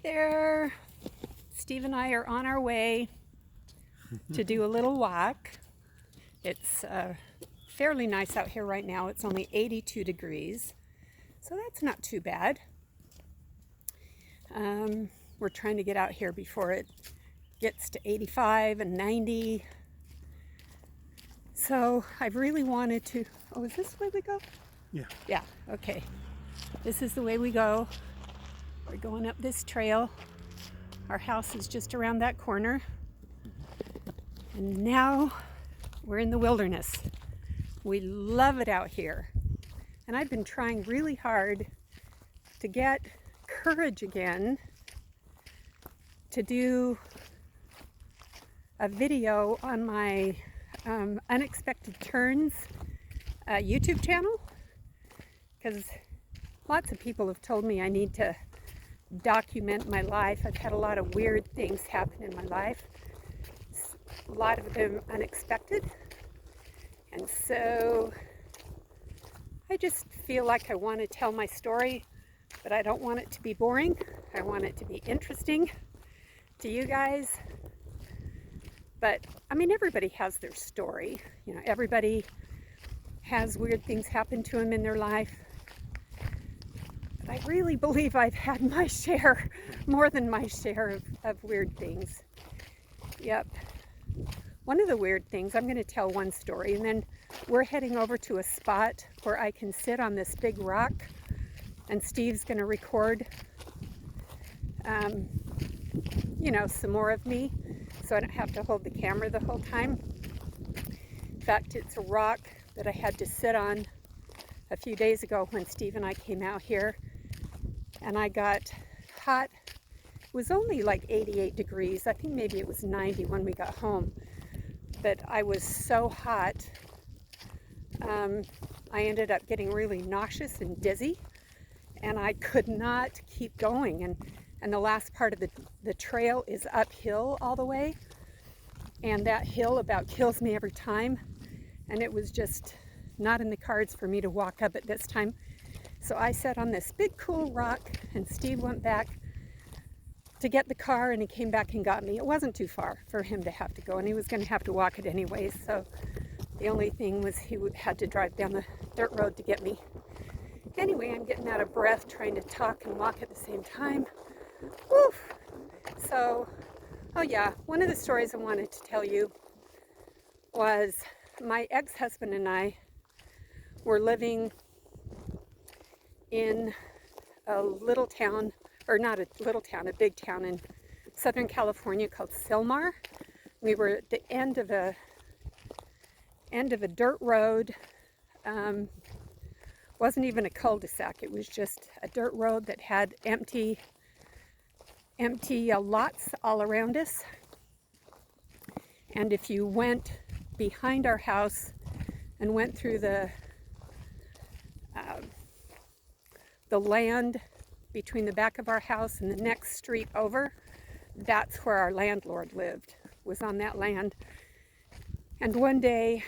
Hey there! Steve and I are on our way to do a little walk. It's fairly nice out here right now. It's only 82 degrees, so that's not too bad. We're trying to get out here before it gets to 85 and 90. So I've really wanted to... Oh, is this the way we go? Yeah. Yeah, okay. This is the way we go. We're going up this trail. Our house is just around that corner. And now we're in the wilderness. We love it out here. And I've been trying really hard to get courage again to do a video on my Unexpected Turns YouTube channel, because lots of people have told me I need to document my life. I've had a lot of weird things happen in my life, a lot of them unexpected, and so I just feel like I want to tell my story, but I don't want it to be boring. I want it to be interesting to you guys. But I mean, everybody has their story, you know, everybody has weird things happen to them in their life. I really believe I've had my share, more than my share of weird things. Yep. One of the weird things, I'm going to tell one story, and then we're heading over to a spot where I can sit on this big rock, and Steve's going to record, you know, some more of me, so I don't have to hold the camera the whole time. In fact, it's a rock that I had to sit on a few days ago when Steve and I came out here. And I got hot. It was only like 88 degrees. I think maybe it was 90 when we got home. But I was so hot, I ended up getting really nauseous and dizzy. And I could not keep going. And the last part of the trail is uphill all the way. And that hill about kills me every time. And it was just not in the cards for me to walk up at this time. So I sat on this big cool rock, and Steve went back to get the car, and he came back and got me. It wasn't too far for him to have to go, and he was going to have to walk it anyways. So the only thing was he had to drive down the dirt road to get me. Anyway, I'm getting out of breath trying to talk and walk at the same time. Woof! So, oh yeah, one of the stories I wanted to tell you was my ex-husband and I were living in a little town, or not a little town, a big town in Southern California called Silmar. We were at the end of a dirt road. Wasn't even a cul-de-sac. It was just a dirt road that had empty lots all around us. And if you went behind our house and went through the land between the back of our house and the next street over, that's where our landlord lived, was on that land. And one day,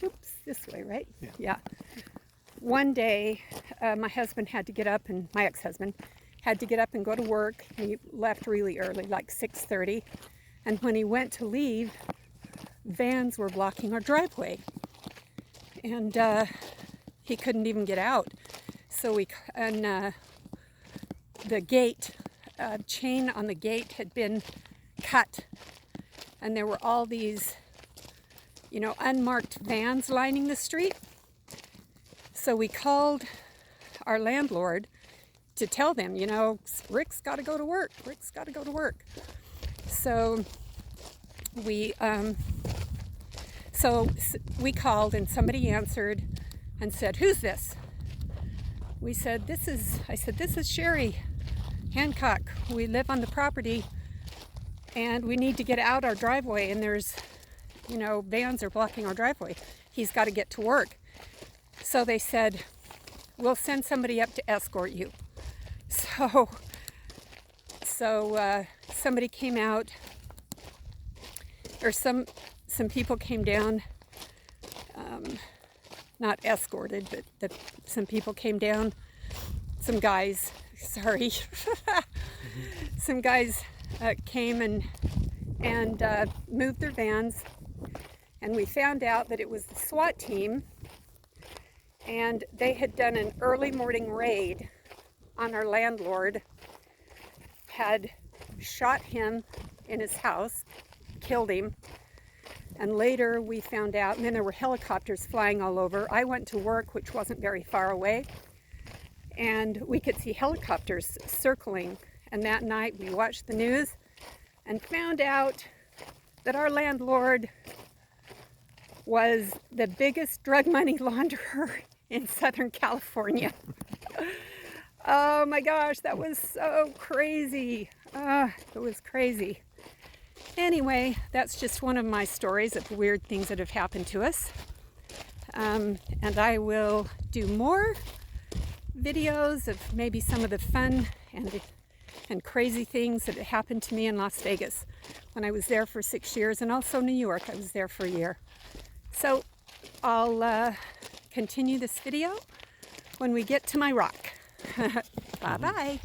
oops, this way, right? Yeah. One day, my husband had to get up, and my ex-husband had to get up and go to work. He left really early, like 6:30. And when he went to leave, vans were blocking our driveway. And he couldn't even get out. So the gate, chain on the gate had been cut. And there were all these, you know, unmarked vans lining the street. So we called our landlord to tell them, you know, Rick's got to go to work. Rick's got to go to work. So we called, and somebody answered and said, "Who's this?" I said, this is Sherry Hancock. We live on the property, and we need to get out our driveway, and there's, you know, vans are blocking our driveway. He's got to get to work. So they said, "We'll send somebody up to escort you." So somebody came out, or some people came down, not escorted, but some people came down, some guys sorry, some guys came and moved their vans, and we found out that it was the SWAT team, and they had done an early morning raid on our landlord, had shot him in his house, killed him, and later we found out, and then there were helicopters flying all over. I went to work, which wasn't very far away, and we could see helicopters circling, and that night we watched the news and found out that our landlord was the biggest drug money launderer in Southern California. Oh my gosh, that was so crazy. It was crazy. Anyway, that's just one of my stories of weird things that have happened to us. And I will do more videos of maybe some of the fun and crazy things that happened to me in Las Vegas when I was there for 6 years, and also New York. I was there for a year. So I'll continue this video when we get to my rock. Bye-bye.